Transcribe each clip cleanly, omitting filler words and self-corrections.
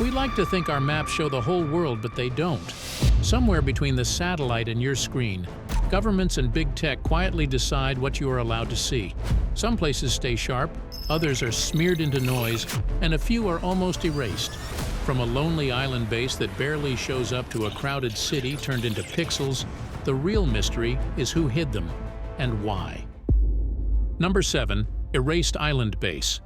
We like to think our maps show the whole world, but they don't. Somewhere between the satellite and your screen, governments and big tech quietly decide what you are allowed to see. Some places stay sharp, others are smeared into noise, and a few are almost erased. From a lonely island base that barely shows up to a crowded city turned into pixels, the real mystery is who hid them and why. Number 7. Erased Island Base.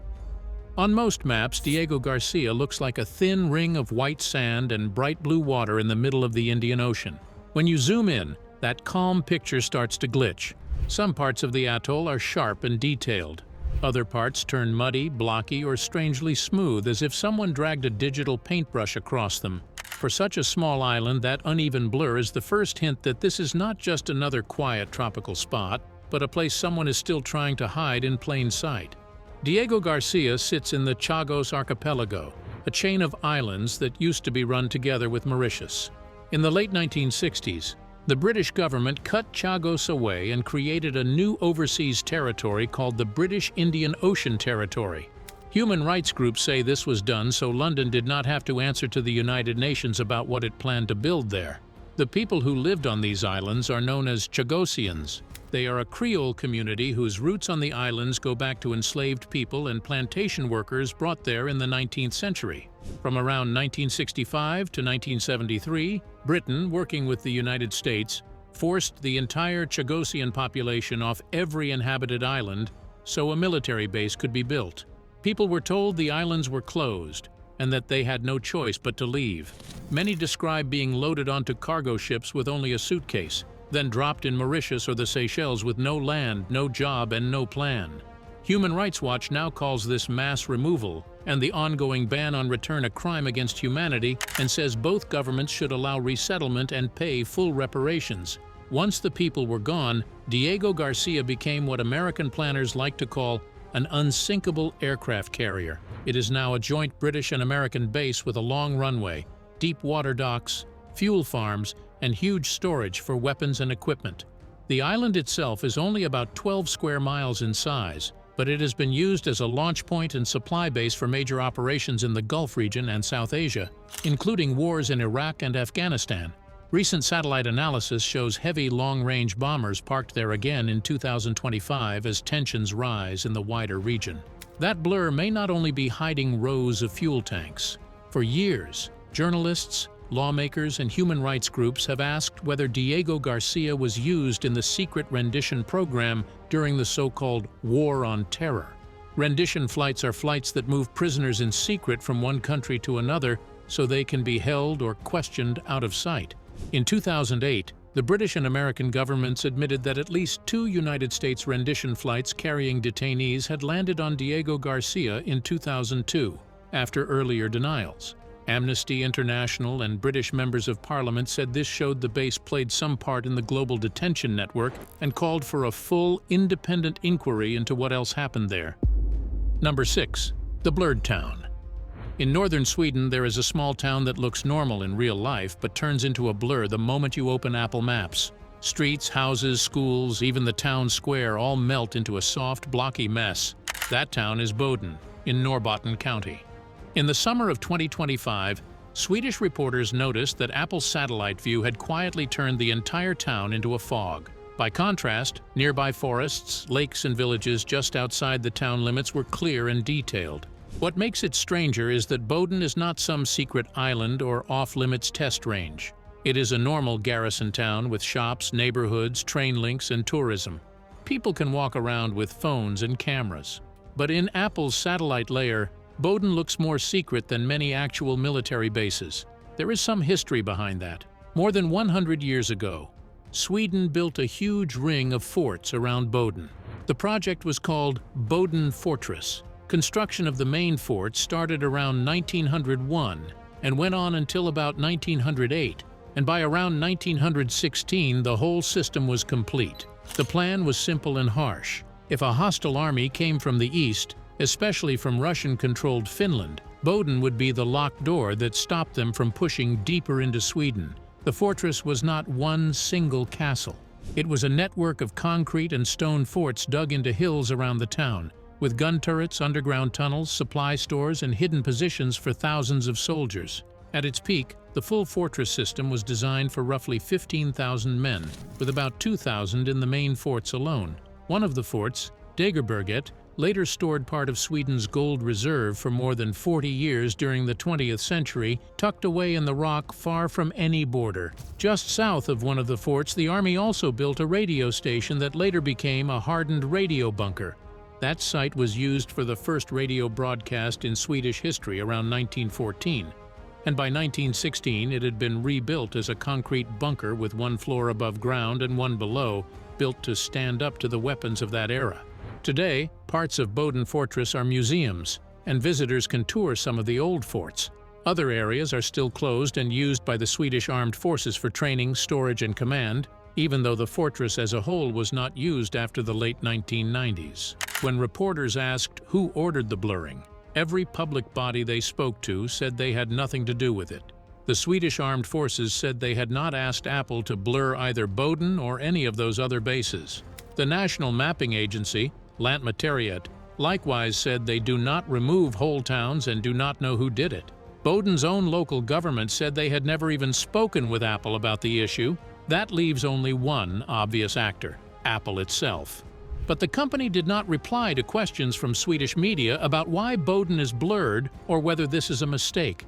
On most maps, Diego Garcia looks like a thin ring of white sand and bright blue water in the middle of the Indian Ocean. When you zoom in, that calm picture starts to glitch. Some parts of the atoll are sharp and detailed. Other parts turn muddy, blocky, or strangely smooth, as if someone dragged a digital paintbrush across them. For such a small island, that uneven blur is the first hint that this is not just another quiet tropical spot, but a place someone is still trying to hide in plain sight. Diego Garcia sits in the Chagos Archipelago, a chain of islands that used to be run together with Mauritius. In the late 1960s, the British government cut Chagos away and created a new overseas territory called the British Indian Ocean Territory. Human rights groups say this was done so London did not have to answer to the United Nations about what it planned to build there. The people who lived on these islands are known as Chagosians. They are a Creole community whose roots on the islands go back to enslaved people and plantation workers brought there in the 19th century. From around 1965 to 1973, Britain, working with the United States, forced the entire Chagosian population off every inhabited island so a military base could be built. People were told the islands were closed and that they had no choice but to leave. Many describe being loaded onto cargo ships with only a suitcase, then dropped in Mauritius or the Seychelles with no land, no job, and no plan. Human Rights Watch now calls this mass removal and the ongoing ban on return a crime against humanity and says both governments should allow resettlement and pay full reparations. Once the people were gone, Diego Garcia became what American planners like to call an unsinkable aircraft carrier. It is now a joint British and American base with a long runway, deep water docks, fuel farms, and huge storage for weapons and equipment. The island itself is only about 12 square miles in size, but it has been used as a launch point and supply base for major operations in the Gulf region and South Asia, including wars in Iraq and Afghanistan. Recent satellite analysis shows heavy long-range bombers parked there again in 2025 as tensions rise in the wider region. That blur may not only be hiding rows of fuel tanks. For years, journalists, lawmakers, and human rights groups have asked whether Diego Garcia was used in the secret rendition program during the so-called War on Terror. Rendition flights are flights that move prisoners in secret from one country to another so they can be held or questioned out of sight. In 2008, the British and American governments admitted that at least 2 United States rendition flights carrying detainees had landed on Diego Garcia in 2002, after earlier denials. Amnesty International and British members of parliament said this showed the base played some part in the global detention network and called for a full, independent inquiry into what else happened there. Number 6. The Blurred Town. In northern Sweden, there is a small town that looks normal in real life but turns into a blur the moment you open Apple Maps. Streets, houses, schools, even the town square all melt into a soft, blocky mess. That town is Boden, in Norrbotten County. In the summer of 2025, Swedish reporters noticed that Apple's satellite view had quietly turned the entire town into a fog. By contrast, nearby forests, lakes, and villages just outside the town limits were clear and detailed. What makes it stranger is that Boden is not some secret island or off-limits test range. It is a normal garrison town with shops, neighborhoods, train links, and tourism. People can walk around with phones and cameras. But in Apple's satellite layer, Boden looks more secret than many actual military bases. There is some history behind that. More than 100 years ago, Sweden built a huge ring of forts around Boden. The project was called Boden Fortress. Construction of the main fort started around 1901 and went on until about 1908, and by around 1916 the whole system was complete. The plan was simple and harsh. If a hostile army came from the east, especially from Russian-controlled Finland, Boden would be the locked door that stopped them from pushing deeper into Sweden. The fortress was not one single castle. It was a network of concrete and stone forts dug into hills around the town, with gun turrets, underground tunnels, supply stores, and hidden positions for thousands of soldiers. At its peak, the full fortress system was designed for roughly 15,000 men, with about 2,000 in the main forts alone. One of the forts, Dagerberget, later stored part of Sweden's gold reserve for more than 40 years during the 20th century, tucked away in the rock far from any border. Just south of one of the forts, the army also built a radio station that later became a hardened radio bunker. That site was used for the first radio broadcast in Swedish history around 1914. And by 1916 it had been rebuilt as a concrete bunker with one floor above ground and one below, built to stand up to the weapons of that era. Today, parts of Boden Fortress are museums, and visitors can tour some of the old forts. Other areas are still closed and used by the Swedish Armed Forces for training, storage, and command, even though the fortress as a whole was not used after the late 1990s. When reporters asked who ordered the blurring, every public body they spoke to said they had nothing to do with it. The Swedish Armed Forces said they had not asked Apple to blur either Boden or any of those other bases. The National Mapping Agency, Lantmäteriet, likewise said they do not remove whole towns and do not know who did it. Boden's own local government said they had never even spoken with Apple about the issue. That leaves only one obvious actor, Apple itself. But the company did not reply to questions from Swedish media about why Boden is blurred or whether this is a mistake.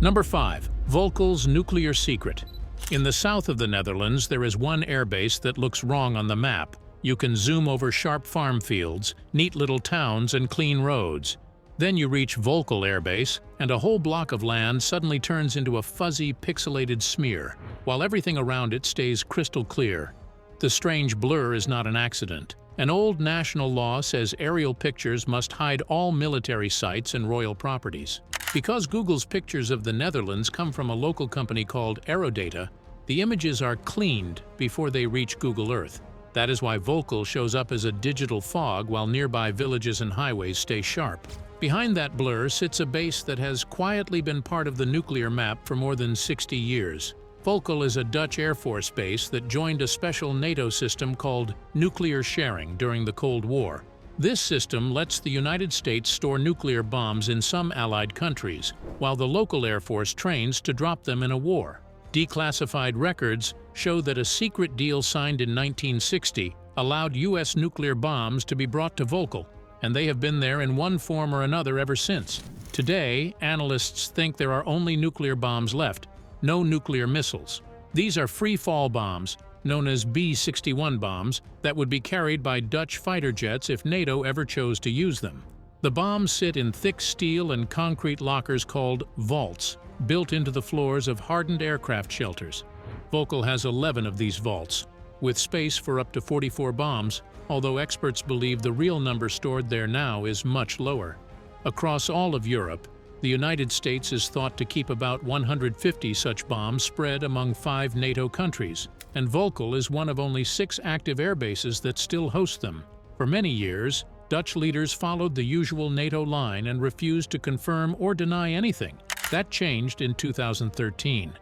Number 5. Volkel's nuclear secret. In the south of the Netherlands, there is one airbase that looks wrong on the map. You can zoom over sharp farm fields, neat little towns, and clean roads. Then you reach Volkel Air Base, and a whole block of land suddenly turns into a fuzzy, pixelated smear, while everything around it stays crystal clear. The strange blur is not an accident. An old national law says aerial pictures must hide all military sites and royal properties. Because Google's pictures of the Netherlands come from a local company called Aerodata, the images are cleaned before they reach Google Earth. That is why Volkel shows up as a digital fog while nearby villages and highways stay sharp. Behind that blur sits a base that has quietly been part of the nuclear map for more than 60 years. Volkel is a Dutch Air Force base that joined a special NATO system called nuclear sharing during the Cold War. This system lets the United States store nuclear bombs in some allied countries, while the local Air Force trains to drop them in a war. Declassified records show that a secret deal signed in 1960 allowed U.S. nuclear bombs to be brought to Volkel, and they have been there in one form or another ever since. Today, analysts think there are only nuclear bombs left, no nuclear missiles. These are free-fall bombs, known as B-61 bombs, that would be carried by Dutch fighter jets if NATO ever chose to use them. The bombs sit in thick steel and concrete lockers called vaults, built into the floors of hardened aircraft shelters. Volkel has 11 of these vaults, with space for up to 44 bombs, although experts believe the real number stored there now is much lower. Across all of Europe, the United States is thought to keep about 150 such bombs spread among 5 NATO countries, and Volkel is one of only 6 active air bases that still host them. For many years, Dutch leaders followed the usual NATO line and refused to confirm or deny anything. That changed in 2013.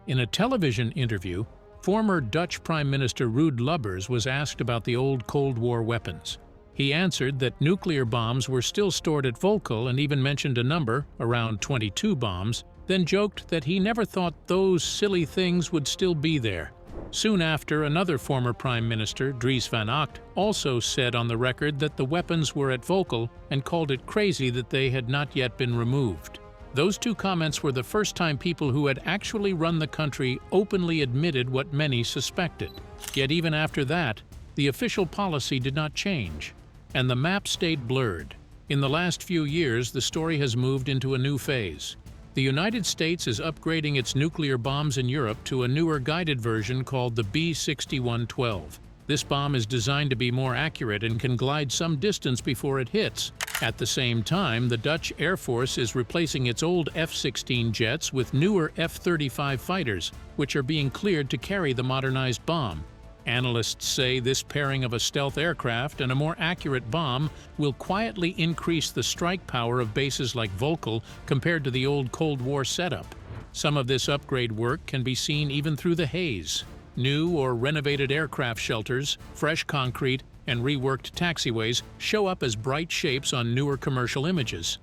In a television interview, former Dutch Prime Minister Ruud Lubbers was asked about the old Cold War weapons. He answered that nuclear bombs were still stored at Volkel and even mentioned a number, around 22 bombs, then joked that he never thought those silly things would still be there. Soon after, another former Prime Minister, Dries van Agt, also said on the record that the weapons were at Volkel and called it crazy that they had not yet been removed. Those two comments were the first time people who had actually run the country openly admitted what many suspected. Yet even after that, the official policy did not change, and the map stayed blurred. In the last few years, the story has moved into a new phase. The United States is upgrading its nuclear bombs in Europe to a newer guided version called the B-6112. This bomb is designed to be more accurate and can glide some distance before it hits. At the same time, the Dutch Air Force is replacing its old F-16 jets with newer F-35 fighters, which are being cleared to carry the modernized bomb. Analysts say this pairing of a stealth aircraft and a more accurate bomb will quietly increase the strike power of bases like Volkel compared to the old Cold War setup. Some of this upgrade work can be seen even through the haze. New or renovated aircraft shelters, fresh concrete, and reworked taxiways show up as bright shapes on newer commercial images.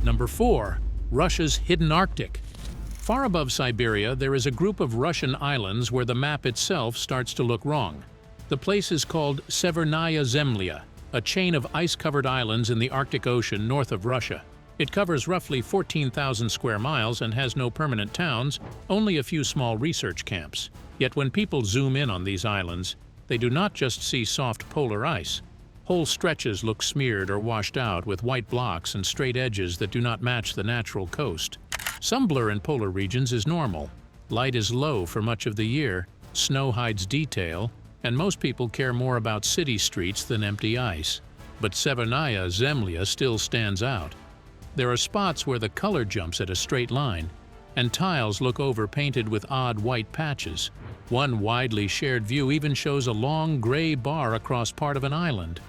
Number 4. Russia's hidden Arctic. Far above Siberia, there is a group of Russian islands where the map itself starts to look wrong. The place is called Severnaya Zemlya, a chain of ice-covered islands in the Arctic Ocean north of Russia. It covers roughly 14,000 square miles and has no permanent towns, only a few small research camps. Yet when people zoom in on these islands, they do not just see soft polar ice. Whole stretches look smeared or washed out with white blocks and straight edges that do not match the natural coast. Some blur in polar regions is normal. Light is low for much of the year, snow hides detail, and most people care more about city streets than empty ice. But Severnaya Zemlya still stands out. There are spots where the color jumps at a straight line, and tiles look over-painted with odd white patches. One widely shared view even shows a long gray bar across part of an island,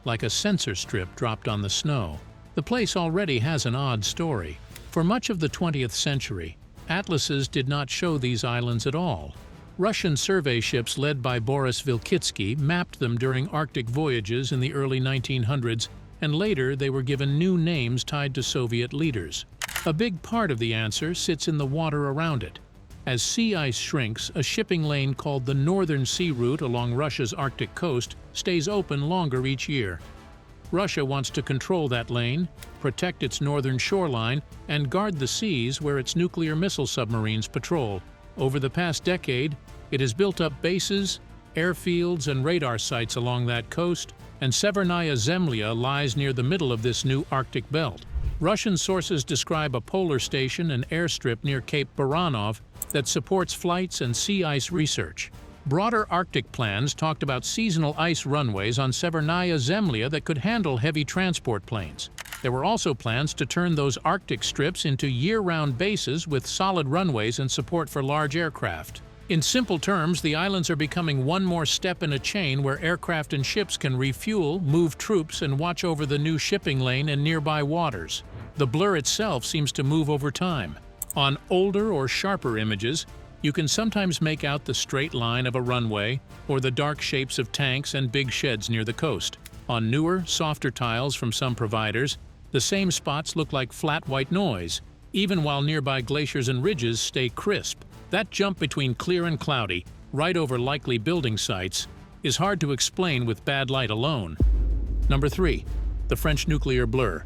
like a censor strip dropped on the snow. The place already has an odd story. For much of the 20th century, atlases did not show these islands at all. Russian survey ships led by Boris Vilkitsky mapped them during Arctic voyages in the early 1900s, and later they were given new names tied to Soviet leaders. A big part of the answer sits in the water around it. As sea ice shrinks, a shipping lane called the Northern Sea Route along Russia's Arctic coast stays open longer each year. Russia wants to control that lane, protect its northern shoreline, and guard the seas where its nuclear missile submarines patrol. Over the past decade, it has built up bases, airfields, and radar sites along that coast, and Severnaya Zemlya lies near the middle of this new Arctic belt. Russian sources describe a polar station and airstrip near Cape Baranov that supports flights and sea ice research. Broader Arctic plans talked about seasonal ice runways on Severnaya Zemlya that could handle heavy transport planes. There were also plans to turn those Arctic strips into year-round bases with solid runways and support for large aircraft. In simple terms, the islands are becoming one more step in a chain where aircraft and ships can refuel, move troops, and watch over the new shipping lane and nearby waters. The blur itself seems to move over time. On older or sharper images, you can sometimes make out the straight line of a runway or the dark shapes of tanks and big sheds near the coast. On newer, softer tiles from some providers, the same spots look like flat white noise, even while nearby glaciers and ridges stay crisp. That jump between clear and cloudy, right over likely building sites, is hard to explain with bad light alone. Number 3. The French nuclear blur.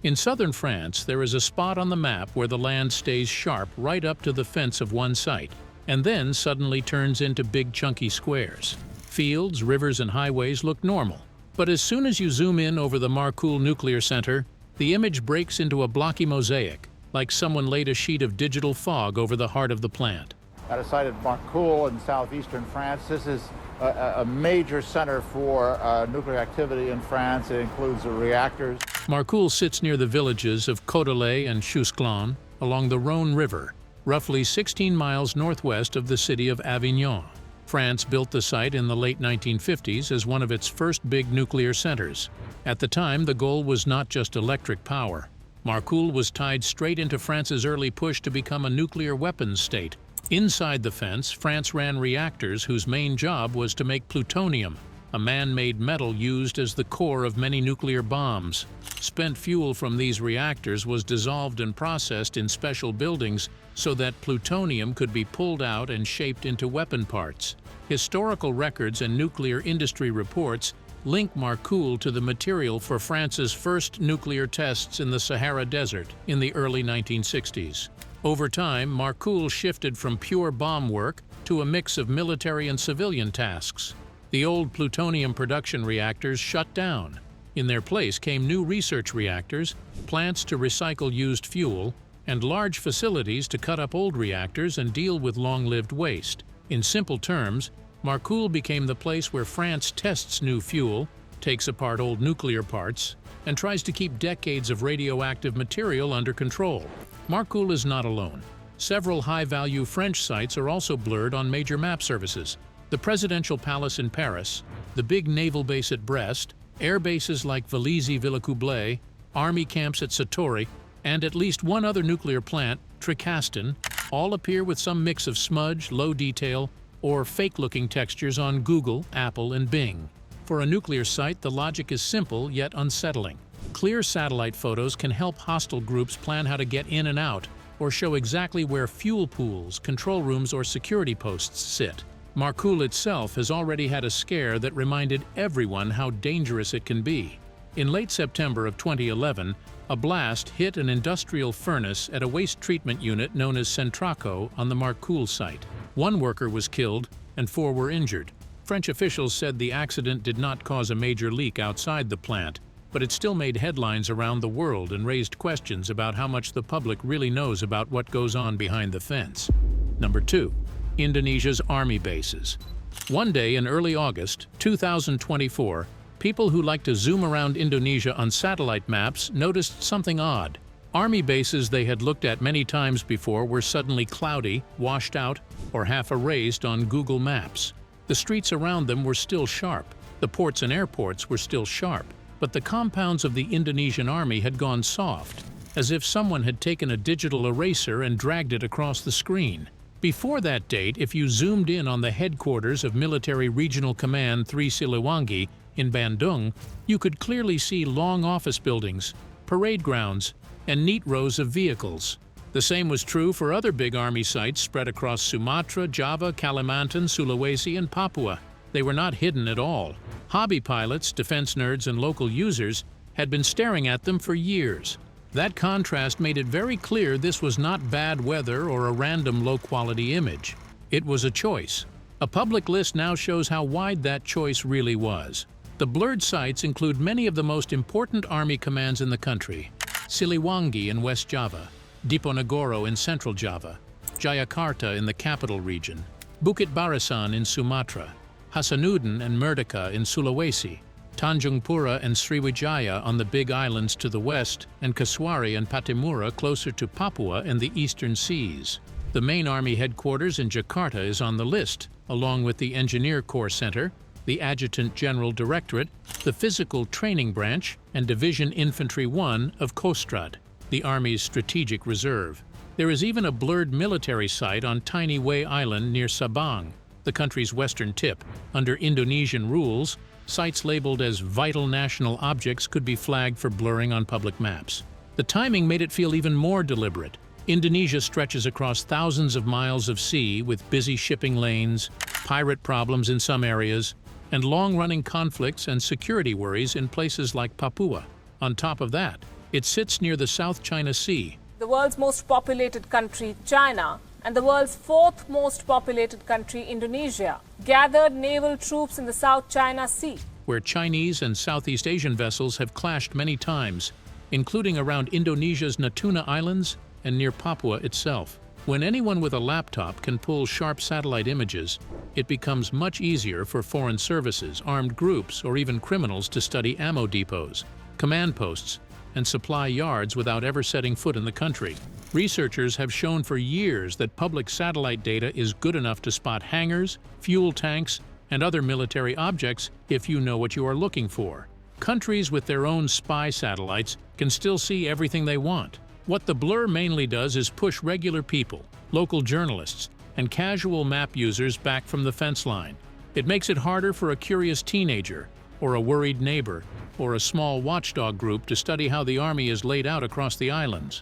In southern France, there is a spot on the map where the land stays sharp right up to the fence of one site, and then suddenly turns into big chunky squares. Fields, rivers, and highways look normal. But as soon as you zoom in over the Marcoule Nuclear Center, the image breaks into a blocky mosaic, like someone laid a sheet of digital fog over the heart of the plant. At a site at Marcoule in southeastern France, this is a major center for nuclear activity in France. It includes the reactors. Marcoule sits near the villages of Cotelet and Chusclan along the Rhône River, roughly 16 miles northwest of the city of Avignon. France built the site in the late 1950s as one of its first big nuclear centers. At the time, the goal was not just electric power. Marcoule was tied straight into France's early push to become a nuclear weapons state. Inside the fence, France ran reactors whose main job was to make plutonium, a man-made metal used as the core of many nuclear bombs. Spent fuel from these reactors was dissolved and processed in special buildings so that plutonium could be pulled out and shaped into weapon parts. Historical records and nuclear industry reports link Marcoule to the material for France's first nuclear tests in the Sahara Desert in the early 1960s. Over time, Marcoule shifted from pure bomb work to a mix of military and civilian tasks. The old plutonium production reactors shut down. In their place came new research reactors, plants to recycle used fuel, and large facilities to cut up old reactors and deal with long-lived waste. In simple terms, Marcoule became the place where France tests new fuel, takes apart old nuclear parts, and tries to keep decades of radioactive material under control. Marcoule is not alone. Several high-value French sites are also blurred on major map services. The Presidential Palace in Paris, the big naval base at Brest, air bases like Vélizy-Villacoublay, army camps at Satory, and at least one other nuclear plant, Tricastin, all appear with some mix of smudge, low detail, or fake-looking textures on Google, Apple, and Bing. For a nuclear site, the logic is simple yet unsettling. Clear satellite photos can help hostile groups plan how to get in and out, or show exactly where fuel pools, control rooms, or security posts sit. Marcoule itself has already had a scare that reminded everyone how dangerous it can be. In late September of 2011, a blast hit an industrial furnace at a waste treatment unit known as Centraco on the Marcoule site. One worker was killed and 4 were injured. French officials said the accident did not cause a major leak outside the plant, but it still made headlines around the world and raised questions about how much the public really knows about what goes on behind the fence. Number 2. Indonesia's army bases. One day in early August 2024, people who like to zoom around Indonesia on satellite maps noticed something odd. Army bases they had looked at many times before were suddenly cloudy, washed out, or half erased on Google Maps. The streets around them were still sharp. The ports and airports were still sharp. But the compounds of the Indonesian army had gone soft, as if someone had taken a digital eraser and dragged it across the screen. Before that date, if you zoomed in on the headquarters of Military Regional Command 3 Siliwangi in Bandung, you could clearly see long office buildings, parade grounds, and neat rows of vehicles. The same was true for other big army sites spread across Sumatra, Java, Kalimantan, Sulawesi, and Papua. They were not hidden at all. Hobby pilots, defense nerds, and local users had been staring at them for years. That contrast made it very clear this was not bad weather or a random low-quality image. It was a choice. A public list now shows how wide that choice really was. The blurred sites include many of the most important army commands in the country: Siliwangi in West Java, Diponegoro in Central Java, Jayakarta in the capital region, Bukit Barisan in Sumatra, Hasanuddin and Merdeka in Sulawesi, Tanjung Pura and Sriwijaya on the Big Islands to the west, and Kaswari and Patimura closer to Papua and the eastern seas. The main army headquarters in Jakarta is on the list, along with the Engineer Corps Center, the Adjutant General Directorate, the Physical Training Branch, and Division Infantry 1 of Kostrad, the Army's strategic reserve. There is even a blurred military site on Tiny Way Island near Sabang, the country's western tip. Under Indonesian rules, sites labeled as vital national objects could be flagged for blurring on public maps. The timing made it feel even more deliberate. Indonesia stretches across thousands of miles of sea with busy shipping lanes, pirate problems in some areas, and long-running conflicts and security worries in places like Papua. On top of that, it sits near the South China Sea. The world's most populated country, China, and the world's 4th most populated country, Indonesia, gathered naval troops in the South China Sea, where Chinese and Southeast Asian vessels have clashed many times, including around Indonesia's Natuna Islands and near Papua itself. When anyone with a laptop can pull sharp satellite images, it becomes much easier for foreign services, armed groups, or even criminals to study ammo depots, command posts, and supply yards without ever setting foot in the country. Researchers have shown for years that public satellite data is good enough to spot hangars, fuel tanks, and other military objects if you know what you are looking for. Countries with their own spy satellites can still see everything they want. What the blur mainly does is push regular people, local journalists, and casual map users back from the fence line. It makes it harder for a curious teenager, or a worried neighbor, or a small watchdog group to study how the army is laid out across the islands.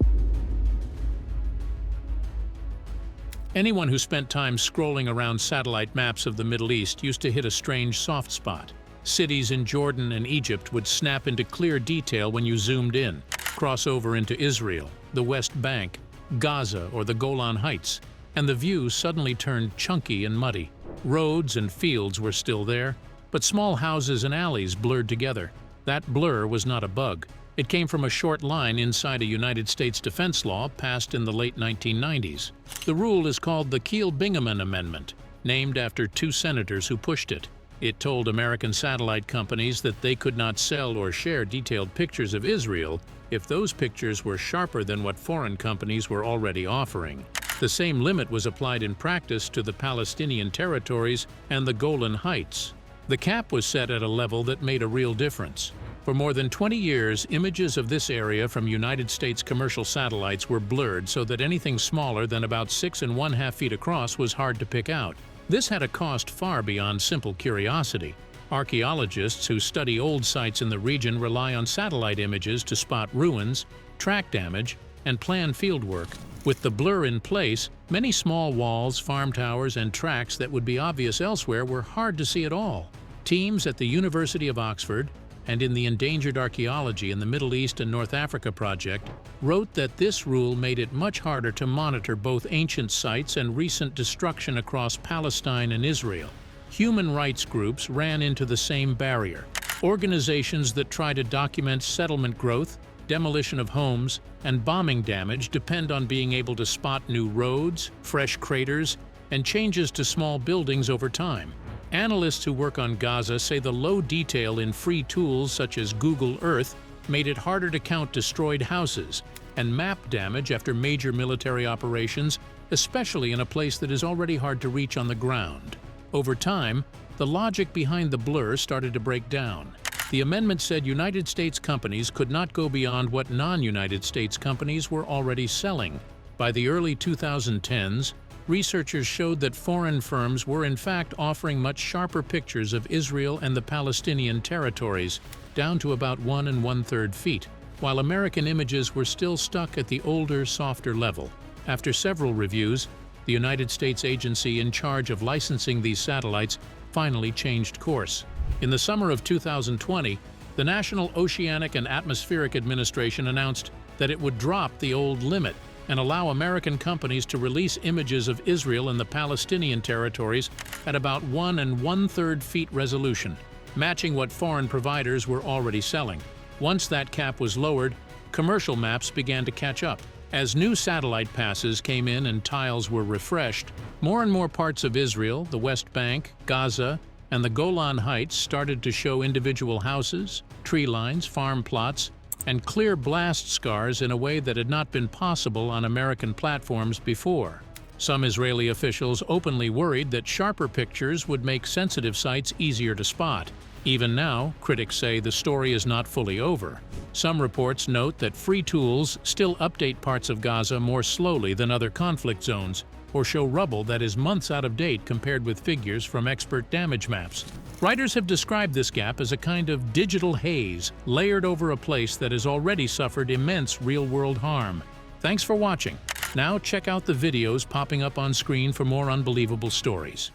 Anyone who spent time scrolling around satellite maps of the Middle East used to hit a strange soft spot. Cities in Jordan and Egypt would snap into clear detail when you zoomed in, cross over into Israel, the West Bank, Gaza, or the Golan Heights, and the view suddenly turned chunky and muddy. Roads and fields were still there, but small houses and alleys blurred together. That blur was not a bug. It came from a short line inside a United States defense law passed in the late 1990s. The rule is called the Kiel-Bingaman Amendment, named after 2 senators who pushed it. It told American satellite companies that they could not sell or share detailed pictures of Israel if those pictures were sharper than what foreign companies were already offering. The same limit was applied in practice to the Palestinian territories and the Golan Heights. The cap was set at a level that made a real difference. For more than 20 years, images of this area from United States commercial satellites were blurred so that anything smaller than about 6½ feet across was hard to pick out. This had a cost far beyond simple curiosity. Archaeologists who study old sites in the region rely on satellite images to spot ruins, track damage, and plan fieldwork. With the blur in place, many small walls, farm towers, and tracks that would be obvious elsewhere were hard to see at all. Teams at the University of Oxford and in the Endangered Archaeology in the Middle East and North Africa project wrote that this rule made it much harder to monitor both ancient sites and recent destruction across Palestine and Israel. Human rights groups ran into the same barrier. Organizations that try to document settlement growth, demolition of homes, and bombing damage depend on being able to spot new roads, fresh craters, and changes to small buildings over time. Analysts who work on Gaza say the low detail in free tools such as Google Earth made it harder to count destroyed houses and map damage after major military operations, especially in a place that is already hard to reach on the ground. Over time, the logic behind the blur started to break down. The amendment said United States companies could not go beyond what non-United States companies were already selling. By the early 2010s, researchers showed that foreign firms were in fact offering much sharper pictures of Israel and the Palestinian territories, down to about 1 1/3 feet, while American images were still stuck at the older, softer level. After several reviews, the United States agency in charge of licensing these satellites finally changed course. In the summer of 2020, the National Oceanic and Atmospheric Administration announced that it would drop the old limit and allow American companies to release images of Israel and the Palestinian territories at about 1 1/3 feet resolution, matching what foreign providers were already selling. Once that cap was lowered, commercial maps began to catch up. As new satellite passes came in and tiles were refreshed, more and more parts of Israel, the West Bank, Gaza, and the Golan Heights started to show individual houses, tree lines, farm plots, and clear blast scars in a way that had not been possible on American platforms before. Some Israeli officials openly worried that sharper pictures would make sensitive sites easier to spot. Even now, critics say the story is not fully over. Some reports note that free tools still update parts of Gaza more slowly than other conflict zones, or show rubble that is months out of date compared with figures from expert damage maps. Writers have described this gap as a kind of digital haze layered over a place that has already suffered immense real-world harm. Thanks for watching. Now check out the videos popping up on screen for more unbelievable stories.